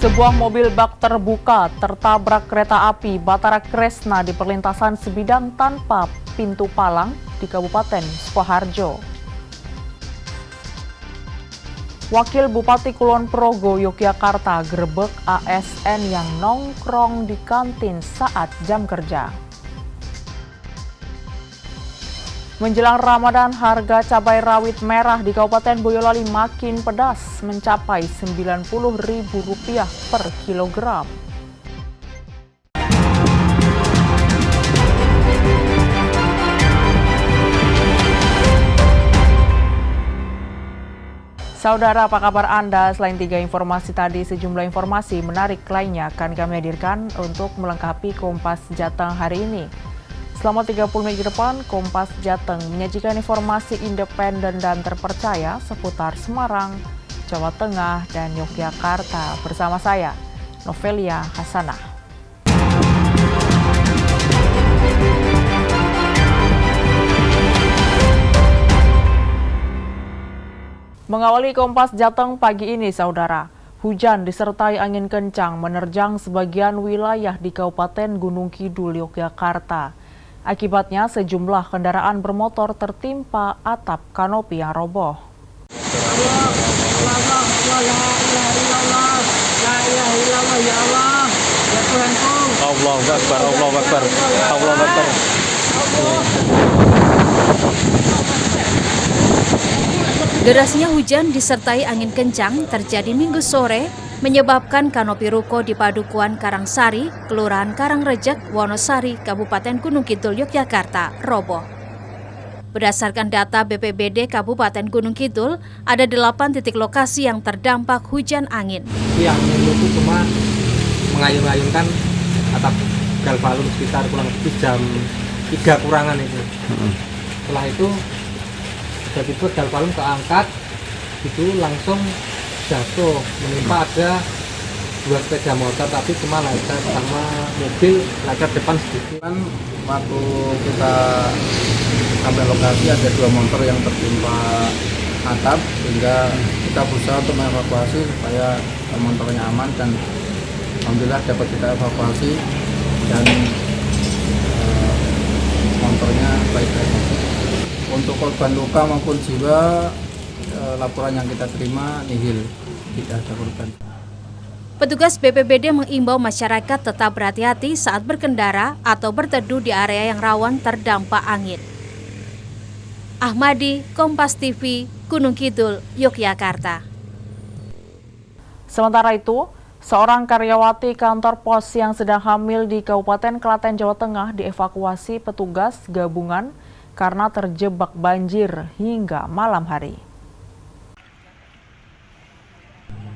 Sebuah mobil bak terbuka tertabrak kereta api Batara Kresna di perlintasan sebidang tanpa pintu palang di Kabupaten Sukoharjo. Wakil Bupati Kulon Progo, Yogyakarta, grebek ASN yang nongkrong di kantin saat jam kerja. Menjelang Ramadan, harga cabai rawit merah di Kabupaten Boyolali makin pedas, mencapai Rp90.000 per kilogram. Saudara, apa kabar Anda? Selain 3 informasi tadi, sejumlah informasi menarik lainnya akan kami hadirkan untuk melengkapi Kompas Jateng hari ini. Selama 30 menit ke depan, Kompas Jateng menyajikan informasi independen dan terpercaya seputar Semarang, Jawa Tengah, dan Yogyakarta. Bersama saya, Novelia Hasanah. Mengawali Kompas Jateng pagi ini, saudara, hujan disertai angin kencang menerjang sebagian wilayah di Kabupaten Gunung Kidul, Yogyakarta. Akibatnya sejumlah kendaraan bermotor tertimpa atap kanopi yang roboh. Allahu Akbar, Allahu Akbar, Allahu Akbar. Derasnya hujan disertai angin kencang terjadi Minggu sore, menyebabkan kanopi ruko di Padukuhan Karangsari, Kelurahan Karangrejek, Wonosari, Kabupaten Gunung Kidul, Yogyakarta, roboh. Berdasarkan data BPBD Kabupaten Gunung Kidul, ada 8 titik lokasi yang terdampak hujan angin. Yang itu cuma mengayun-ayunkan atap galvalum sekitar kurang lebih jam 3 kurangan itu. Setelah itu tiba-tiba galvalum keangkat, itu langsung jatuh, menimpa ada 2 sepeda motor, tapi cuma lecet sama mobil lecet depan sedikit. Kan waktu kita sampai lokasi ada 2 motor yang tertimpa atap, sehingga kita berusaha untuk mengevakuasi supaya motornya aman, dan alhamdulillah dapat kita evakuasi dan motornya baik-baik saja. Untuk korban luka maupun jiwa, laporan yang kita terima nihil, tidak ada korban. Petugas BPBD mengimbau masyarakat tetap berhati-hati saat berkendara atau berteduh di area yang rawan terdampak angin. Ahmadi, Kompas TV, Gunung Kidul, Yogyakarta. Sementara itu, seorang karyawati kantor pos yang sedang hamil di Kabupaten Klaten, Jawa Tengah dievakuasi petugas gabungan karena terjebak banjir hingga malam hari.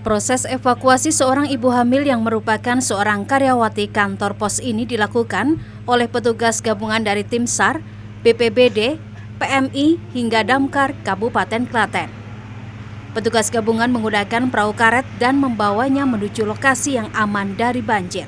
Proses evakuasi seorang ibu hamil yang merupakan seorang karyawati kantor pos ini dilakukan oleh petugas gabungan dari Tim SAR, BPBD, PMI, hingga Damkar Kabupaten Klaten. Petugas gabungan menggunakan perahu karet dan membawanya menuju lokasi yang aman dari banjir.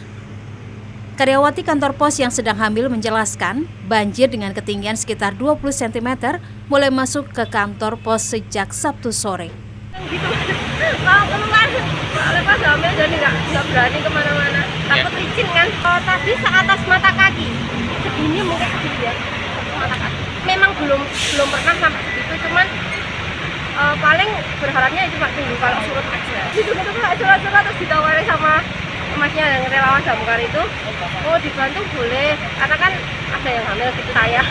Karyawati kantor pos yang sedang hamil menjelaskan, banjir dengan ketinggian sekitar 20 cm mulai masuk ke kantor pos sejak Sabtu sore. Mau keluar, soalnya pas hamil jadi nggak berani kemana-mana, takut licin kan. Tadi seatas mata kaki, segini mungkin segini ya, mata kaki. Memang belum pernah sampai segitu, cuman paling berharapnya cuma tunggu kalau surut aja. Itu surat terus ditawari sama emasnya yang relawan Damkar itu, oh dibantu boleh, karena kan ada yang hamil gitu saya.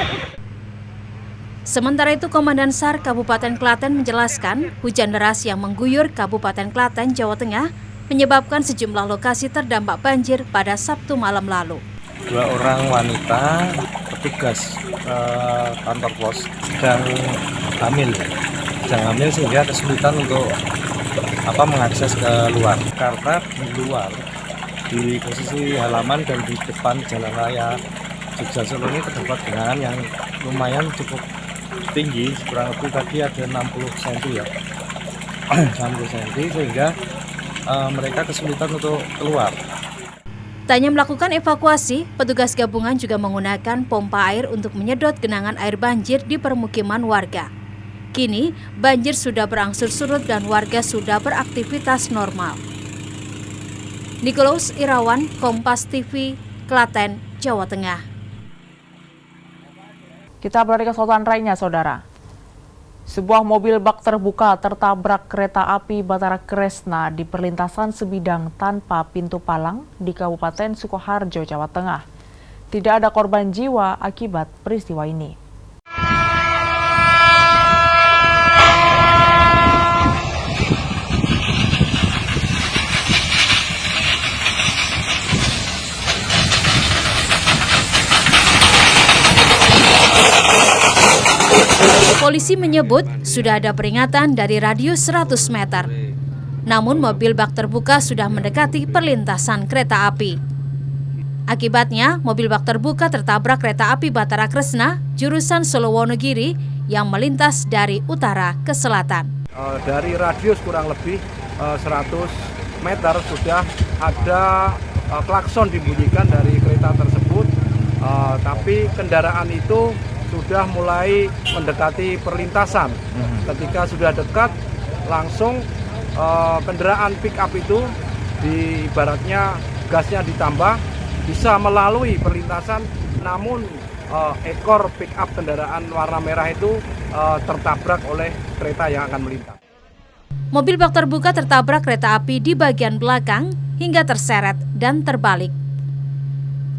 Sementara itu, Komandan SAR Kabupaten Klaten menjelaskan hujan deras yang mengguyur Kabupaten Klaten, Jawa Tengah menyebabkan sejumlah lokasi terdampak banjir pada Sabtu malam lalu. 2 orang wanita petugas kantor pos sedang hamil sehingga kesulitan untuk mengakses ke luar. Karena di luar, di posisi halaman dan di depan jalan raya Jogja Solo ini terdapat genangan yang lumayan cukup tinggi, kurang lebih tadi ada 60 cm ya, 60 cm, sehingga mereka kesulitan untuk keluar. Tak hanya melakukan evakuasi, petugas gabungan juga menggunakan pompa air untuk menyedot genangan air banjir di permukiman warga. Kini, banjir sudah berangsur surut dan warga sudah beraktivitas normal. Nikolaus Irawan, Kompas TV, Klaten, Jawa Tengah. Kita beralih ke sorotan lainnya, Saudara. Sebuah mobil bak terbuka tertabrak kereta api Batara Kresna di perlintasan sebidang tanpa pintu palang di Kabupaten Sukoharjo, Jawa Tengah. Tidak ada korban jiwa akibat peristiwa ini. Polisi menyebut sudah ada peringatan dari radius 100 meter. Namun mobil bak terbuka sudah mendekati perlintasan kereta api. Akibatnya, mobil bak terbuka tertabrak kereta api Batara Kresna jurusan Solo Wonogiri yang melintas dari utara ke selatan. Dari radius kurang lebih 100 meter sudah ada klakson dibunyikan dari kereta tersebut, tapi kendaraan itu sudah mulai mendekati perlintasan. Ketika sudah dekat, langsung kendaraan pick up itu ibaratnya gasnya ditambah, bisa melalui perlintasan, namun ekor pick up kendaraan warna merah itu tertabrak oleh kereta yang akan melintas. Mobil bak terbuka tertabrak kereta api di bagian belakang hingga terseret dan terbalik.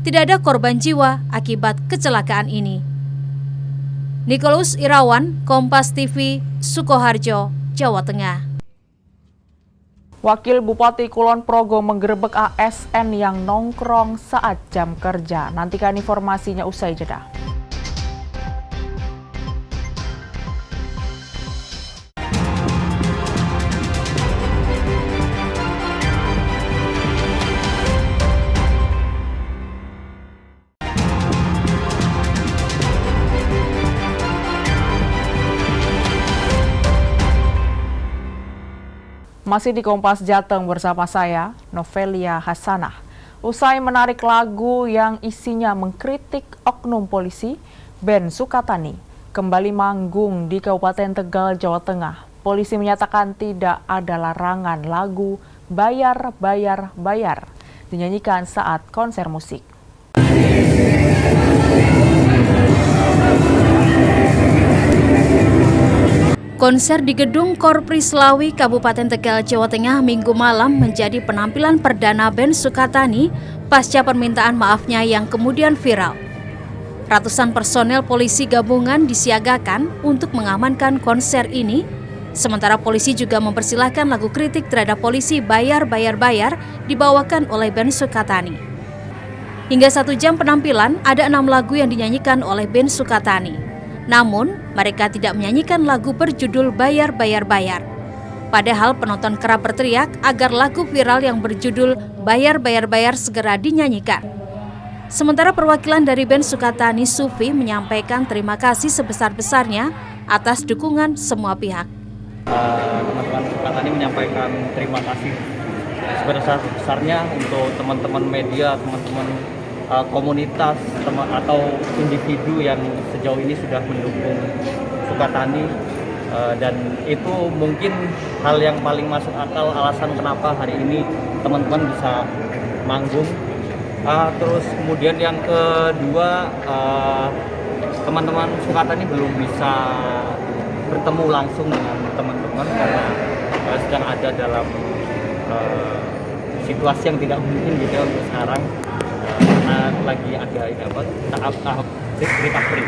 Tidak ada korban jiwa akibat kecelakaan ini. Nikolaus Irawan, Kompas TV, Sukoharjo, Jawa Tengah. Wakil Bupati Kulon Progo menggerebek ASN yang nongkrong saat jam kerja. Nantikan informasinya usai jeda. Masih di Kompas Jateng bersama saya, Novelia Hasanah. Usai menarik lagu yang isinya mengkritik oknum polisi, band Sukatani kembali manggung di Kabupaten Tegal, Jawa Tengah. Polisi menyatakan tidak ada larangan lagu Bayar, Bayar, Bayar dinyanyikan saat konser musik. Konser di Gedung Korpri Slawi, Kabupaten Tegal, Jawa Tengah Minggu malam menjadi penampilan perdana band Sukatani pasca permintaan maafnya yang kemudian viral. Ratusan personel polisi gabungan disiagakan untuk mengamankan konser ini, sementara polisi juga mempersilahkan lagu kritik terhadap polisi Bayar, Bayar, Bayar dibawakan oleh band Sukatani. Hingga 1 jam penampilan, ada 6 lagu yang dinyanyikan oleh band Sukatani. Namun, mereka tidak menyanyikan lagu berjudul Bayar, Bayar, Bayar. Padahal penonton kerap berteriak agar lagu viral yang berjudul Bayar, Bayar, Bayar segera dinyanyikan. Sementara perwakilan dari band Sukatani Sufi menyampaikan terima kasih sebesar-besarnya atas dukungan semua pihak. Teman-teman Sukatani menyampaikan terima kasih sebesar-besarnya untuk teman-teman media, teman-teman komunitas atau individu yang sejauh ini sudah mendukung Sukatani, dan itu mungkin hal yang paling masuk akal alasan kenapa hari ini teman-teman bisa manggung. Terus kemudian yang kedua, teman-teman Sukatani belum bisa bertemu langsung dengan teman-teman karena sedang ada dalam situasi yang tidak mungkin gitu untuk sekarang. Lagi ada tahap recovery.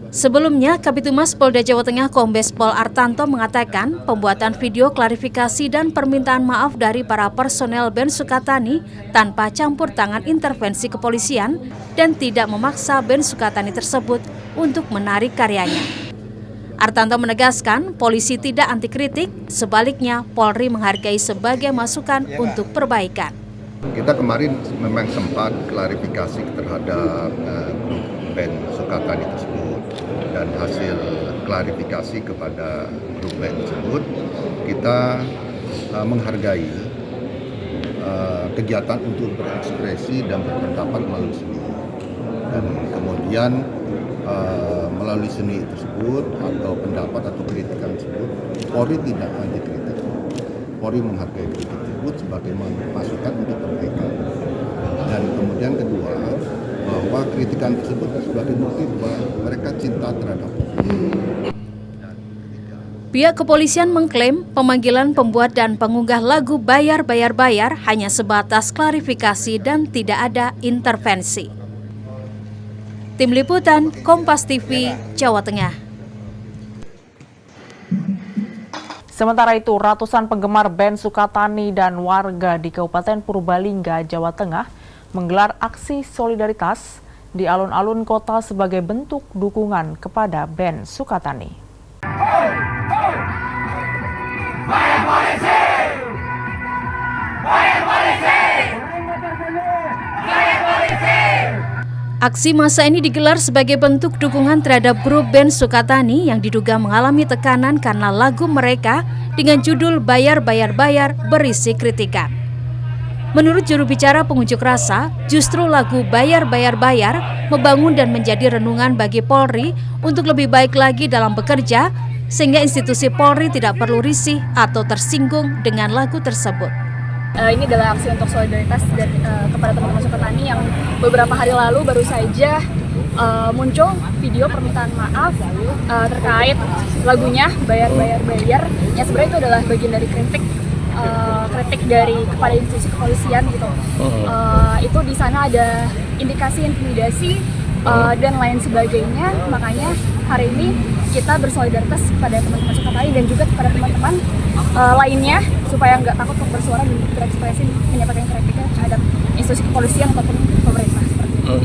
Sebelumnya, Kabitumas Polda Jawa Tengah Kombes Pol Artanto mengatakan pembuatan video klarifikasi dan permintaan maaf dari para personel band Sukatani tanpa campur tangan intervensi kepolisian dan tidak memaksa band Sukatani tersebut untuk menarik karyanya. Artanto menegaskan polisi tidak anti kritik, sebaliknya Polri menghargai sebagai masukan untuk perbaikan. Kita kemarin memang sempat klarifikasi terhadap grup band Sukatani tersebut, dan hasil klarifikasi kepada grup band tersebut kita menghargai kegiatan untuk berekspresi dan berpendapat melalui seni, dan kemudian melalui seni tersebut atau pendapat atau kritikan tersebut Polri tidak anti kritik. Polri menghargai kritik tersebut sebagai masukan untuk perbaikan. Dan kemudian kedua, bahwa kritikan tersebut sebagai bukti bahwa mereka cinta terhadap Polri. Pihak kepolisian mengklaim pemanggilan pembuat dan pengunggah lagu Bayar hanya sebatas klarifikasi dan tidak ada intervensi. Tim Liputan Kompas TV, Jawa Tengah. Sementara itu, ratusan penggemar band Sukatani dan warga di Kabupaten Purbalingga, Jawa Tengah menggelar aksi solidaritas di alun-alun kota sebagai bentuk dukungan kepada band Sukatani. Bayar polisi! Bayar polisi! Bayar polisi! Aksi massa ini digelar sebagai bentuk dukungan terhadap grup band Sukatani yang diduga mengalami tekanan karena lagu mereka dengan judul Bayar berisi kritikan. Menurut juru bicara pengunjuk rasa, justru lagu Bayar membangun dan menjadi renungan bagi Polri untuk lebih baik lagi dalam bekerja, sehingga institusi Polri tidak perlu risih atau tersinggung dengan lagu tersebut. Ini adalah aksi untuk solidaritas dari, kepada teman-teman Sukatani yang beberapa hari lalu baru saja muncul video permintaan maaf terkait lagunya Bayar, yang sebenarnya itu adalah bagian dari kritik dari kepada institusi kepolisian gitu. Itu di sana ada indikasi intimidasi dan lain sebagainya. Makanya hari ini kita bersolidaritas kepada teman-teman Sukatani dan juga kepada teman-teman lainnya supaya nggak takut untuk bersuara dan berekspresi menyampaikan kritiknya terhadap institusi kepolisian ataupun pemerintah seperti itu.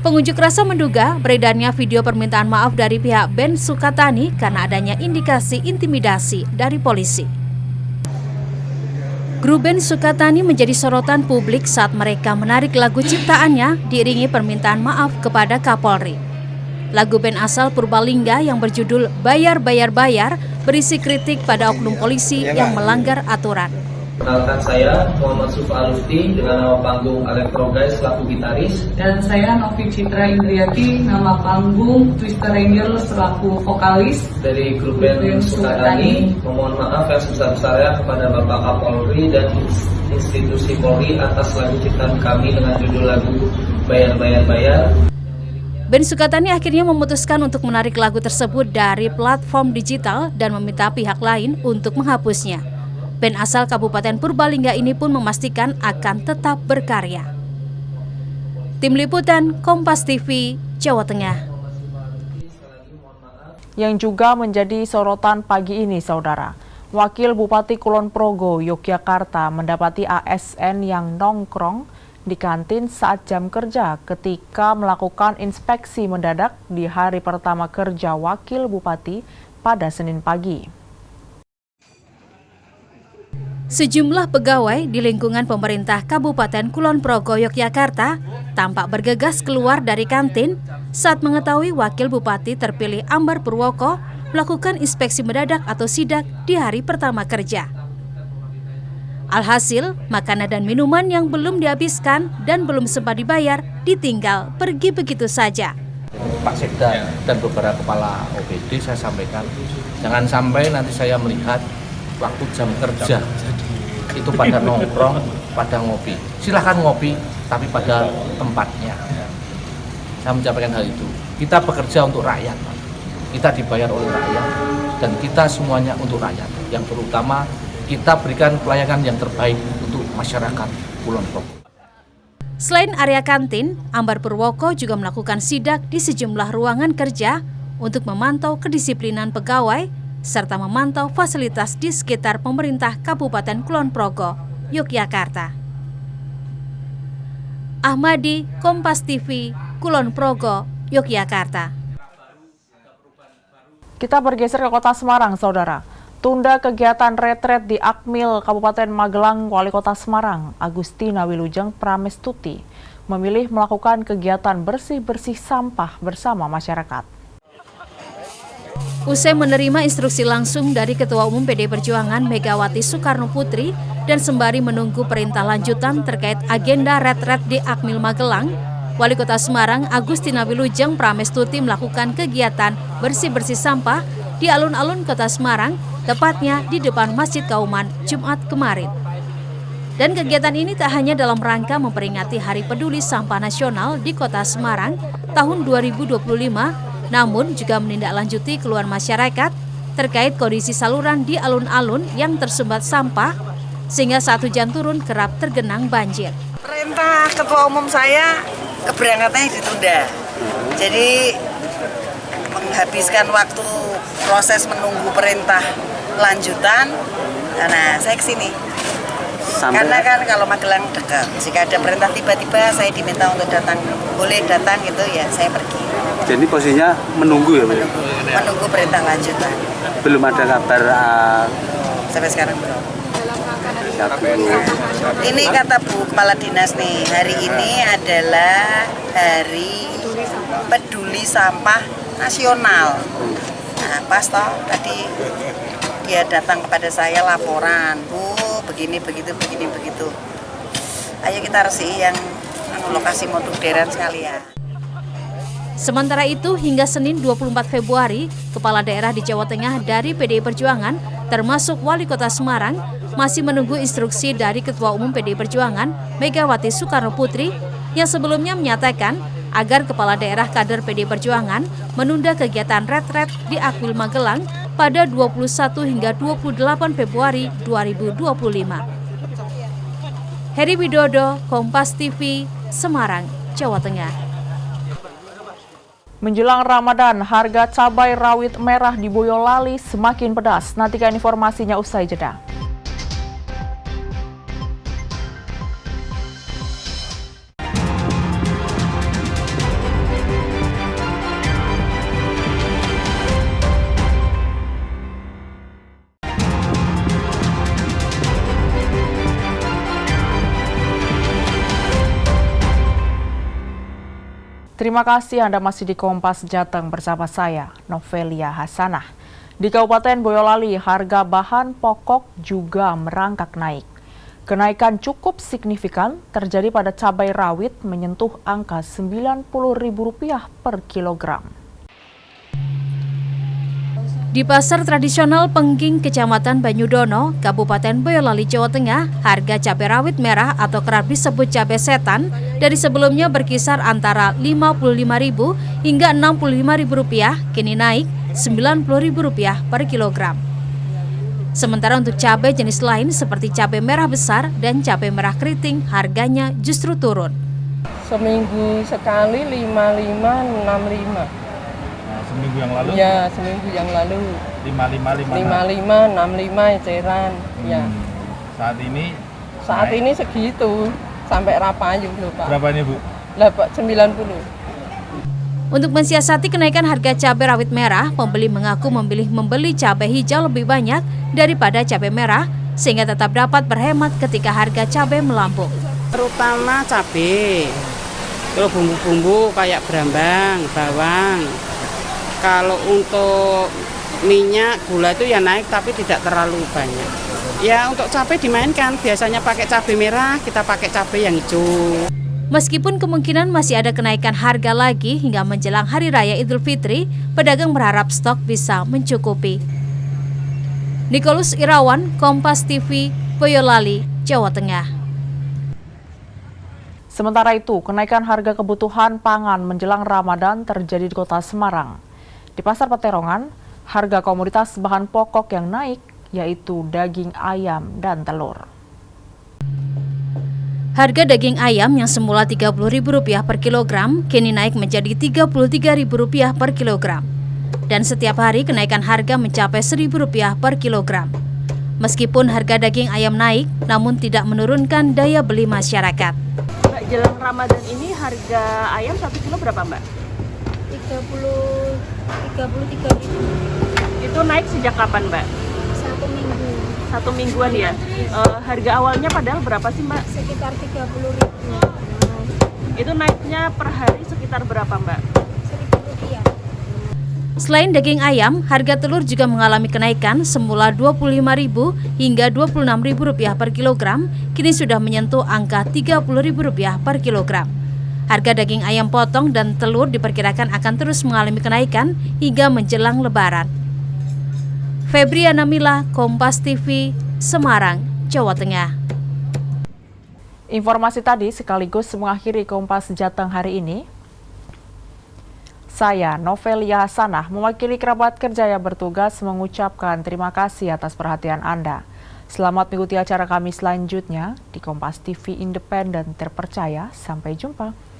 Pengunjuk rasa menduga beredarnya video permintaan maaf dari pihak band Sukatani karena adanya indikasi intimidasi dari polisi. Grup band Sukatani menjadi sorotan publik saat mereka menarik lagu ciptaannya diiringi permintaan maaf kepada Kapolri. Lagu band asal Purbalingga yang berjudul Bayar berisi kritik pada oknum polisi yang melanggar aturan. Kenalkan saya Muhammad Sufa Alusti dengan nama panggung Electro Guys selaku gitaris. Dan saya Novi Citra Indriati, nama panggung Twister Angel selaku vokalis. Dari grup band Sukatani, memohon maaf yang sebesar-besarnya kepada Bapak Kapolri dan institusi Polri atas lagu ciptaan kami dengan judul lagu Bayar. Band Sukatani akhirnya memutuskan untuk menarik lagu tersebut dari platform digital dan meminta pihak lain untuk menghapusnya. Band asal Kabupaten Purbalingga ini pun memastikan akan tetap berkarya. Tim Liputan Kompas TV, Jawa Tengah. Yang juga menjadi sorotan pagi ini, saudara. Wakil Bupati Kulon Progo, Yogyakarta mendapati ASN yang nongkrong di kantin saat jam kerja ketika melakukan inspeksi mendadak di hari pertama kerja Wakil Bupati pada Senin pagi. Sejumlah pegawai di lingkungan pemerintah Kabupaten Kulon Progo, Yogyakarta tampak bergegas keluar dari kantin saat mengetahui Wakil Bupati terpilih Ambar Purwoko melakukan inspeksi mendadak atau sidak di hari pertama kerja. Alhasil, makanan dan minuman yang belum dihabiskan dan belum sempat dibayar ditinggal pergi begitu saja. Pak Sekda dan beberapa kepala OPD saya sampaikan, jangan sampai nanti saya melihat waktu jam kerja itu pada nongkrong, pada ngopi. Silahkan ngopi, tapi pada tempatnya. Saya menyampaikan hal itu. Kita bekerja untuk rakyat, kita dibayar oleh rakyat, dan kita semuanya untuk rakyat. Yang terutama kita berikan pelayanan yang terbaik untuk masyarakat Kulon Progo. Selain area kantin, Ambar Purwoko juga melakukan sidak di sejumlah ruangan kerja untuk memantau kedisiplinan pegawai serta memantau fasilitas di sekitar pemerintah Kabupaten Kulon Progo, Yogyakarta. Ahmadi, Kompas TV, Kulon Progo, Yogyakarta. Kita bergeser ke kota Semarang, saudara. Tunda kegiatan retret di Akmil Kabupaten Magelang, Wali Kota Semarang, Agustina Wilujeng Pramestuti, memilih melakukan kegiatan bersih-bersih sampah bersama masyarakat. Usai menerima instruksi langsung dari Ketua Umum PD Perjuangan Megawati Soekarno Putri dan sembari menunggu perintah lanjutan terkait agenda retret di Akmil Magelang, Wali Kota Semarang Agustina Wilujeng Pramestuti melakukan kegiatan bersih-bersih sampah di alun-alun Kota Semarang tepatnya di depan Masjid Kauman Jumat kemarin. Dan kegiatan ini tak hanya dalam rangka memperingati Hari Peduli Sampah Nasional di Kota Semarang tahun 2025, namun juga menindaklanjuti keluhan masyarakat terkait kondisi saluran di alun-alun yang tersumbat sampah, sehingga saat hujan turun kerap tergenang banjir. Perintah Ketua Umum saya keberangkatannya ditunda, jadi menghabiskan waktu proses menunggu perintah lanjutan. Nah, saya kesini. Karena kan kalau Magelang dekat, jika ada perintah tiba-tiba saya diminta untuk datang, boleh datang gitu ya, saya pergi. Jadi posisinya menunggu ya? Menunggu perintah lanjutan. Belum ada kabar? Sampai sekarang belum. Ini kata Bu Kepala Dinas nih, hari ini adalah Hari Peduli Sampah Nasional. Nah, pas toh tadi dia datang kepada saya laporan, Bu, begini begitu. Ayo kita resih yang lokasi modern sekali ya. Sementara itu, hingga Senin 24 Februari, Kepala Daerah di Jawa Tengah dari PDI Perjuangan, termasuk Wali Kota Semarang, masih menunggu instruksi dari Ketua Umum PDI Perjuangan, Megawati Soekarnoputri, yang sebelumnya menyatakan agar Kepala Daerah kader PDI Perjuangan menunda kegiatan retret di Akwil Magelang pada 21 hingga 28 Februari 2025. Heri Widodo, Kompas TV, Semarang, Jawa Tengah. Menjelang Ramadan, harga cabai rawit merah di Boyolali semakin pedas. Nantikan informasinya usai jeda. Terima kasih Anda masih di Kompas Jateng bersama saya, Novelia Hasanah. Di Kabupaten Boyolali, harga bahan pokok juga merangkak naik. Kenaikan cukup signifikan terjadi pada cabai rawit menyentuh angka Rp90.000 per kilogram. Di pasar tradisional Pengging, Kecamatan Banyudono, Kabupaten Boyolali, Jawa Tengah, harga cabai rawit merah atau kerap disebut cabai setan dari sebelumnya berkisar antara Rp55.000 hingga Rp65.000, kini naik Rp90.000 per kilogram. Sementara untuk cabai jenis lain seperti cabai merah besar dan cabai merah keriting, harganya justru turun. Seminggu sekali 55, 65. Seminggu yang lalu? Ya, seminggu yang lalu. 55, 65 eceran. Ya. Saat ini? Saat ini segitu, sampai rapayu loh Pak. Berapa ini Bu? 90. Untuk mensiasati kenaikan harga cabai rawit merah, pembeli mengaku memilih membeli cabai hijau lebih banyak daripada cabai merah, sehingga tetap dapat berhemat ketika harga cabai melambung. Terutama cabai, terus bumbu-bumbu kayak berambang, bawang. Kalau untuk minyak, gula itu ya naik tapi tidak terlalu banyak. Ya untuk cabai dimainkan, biasanya pakai cabai merah, kita pakai cabai yang hijau. Meskipun kemungkinan masih ada kenaikan harga lagi hingga menjelang Hari Raya Idul Fitri, pedagang berharap stok bisa mencukupi. Nicholas Irawan, Kompas TV, Boyolali, Jawa Tengah. Sementara itu, kenaikan harga kebutuhan pangan menjelang Ramadan terjadi di Kota Semarang. Di Pasar Peterongan, harga komoditas bahan pokok yang naik yaitu daging ayam dan telur. Harga daging ayam yang semula Rp30.000 per kilogram kini naik menjadi Rp33.000 per kilogram. Dan setiap hari kenaikan harga mencapai Rp1.000 per kilogram. Meskipun harga daging ayam naik, namun tidak menurunkan daya beli masyarakat. Mbak, jelang Ramadan ini harga ayam 1 kilo berapa Mbak? 33.000. Itu naik sejak kapan Mbak? 1 minggu. 1 mingguan ya. Harga awalnya padahal berapa sih Mbak? Sekitar 30.000. Itu naiknya per hari sekitar berapa Mbak? Rp1.000. Selain daging ayam, harga telur juga mengalami kenaikan semula Rp25.000 hingga Rp26.000 per kilogram, kini sudah menyentuh angka Rp30.000 per kilogram. Harga daging ayam potong dan telur diperkirakan akan terus mengalami kenaikan hingga menjelang Lebaran. Febriana Mila, Kompas TV, Semarang, Jawa Tengah. Informasi tadi sekaligus mengakhiri Kompas Jateng hari ini. Saya, Novelia Hasanah, mewakili kerabat kerja yang bertugas mengucapkan terima kasih atas perhatian Anda. Selamat mengikuti acara kami selanjutnya di Kompas TV Independen Terpercaya. Sampai jumpa.